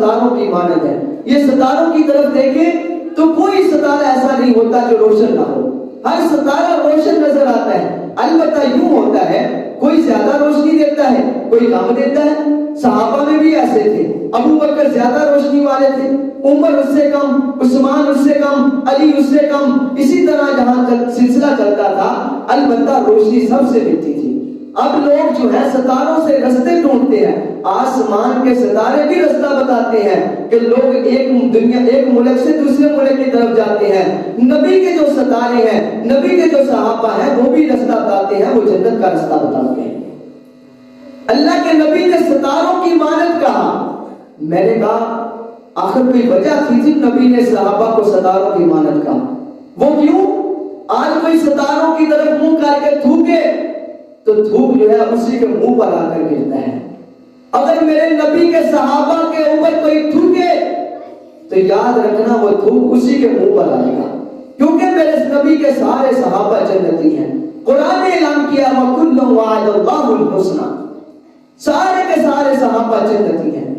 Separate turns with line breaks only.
ستاروں کی مانند ہے. یہ ستاروں کی طرف دیکھیں تو کوئی ستارہ ایسا نہیں ہوتا جو روشن نہ ہو. ہر ستارہ روشن نظر آتا ہے. البتہ یوں ہوتا ہے کوئی زیادہ روشنی دیتا ہے, کوئی کم دیتا ہے. صحابہ میں بھی ایسے تھے. ابو بکر زیادہ روشنی والے تھے, عمر اس سے کم, عثمان اس سے کم, علی اس سے کم. اسی طرح جہاں سلسلہ چلتا تھا البتہ روشنی سب سے ملتی تھی. اب لوگ جو ہے ستاروں سے رستے ڈھونڈتے ہیں. آسمان کے ستارے بھی رستہ بتاتے ہیں کہ لوگ ایک ملک سے دوسرے ملک کی طرف جاتے ہیں. نبی کے جو ستارے ہیں, نبی کے جو صحابہ ہیں, وہ بھی رستہ بتاتے ہیں, وہ جنت کا رستہ بتاتے ہیں. اللہ کے نبی نے ستاروں کی مانند کہا. میں نے کہا آخر کوئی وجہ تھی جن نبی نے صحابہ کو ستاروں کی مانند کہا. وہ کیوں؟ آج کوئی ستاروں کی طرف منہ کر کے تھوکے تو تھوک جو ہے اسی کے منہ پر آ کر گرتا ہے. اگر میرے نبی کے صحابہ کے اوپر کوئی تھوکے تو یاد رکھنا وہ تھوک اسی کے منہ پر آئے گا, کیونکہ میرے نبی کے سارے صحابہ جنتی ہیں. قرآن نے اعلان کیا وَكُلٌّ وَعَدَ اللَّهُ الْحُسْنَى, سارے کے سارے صحابہ جنتی ہیں.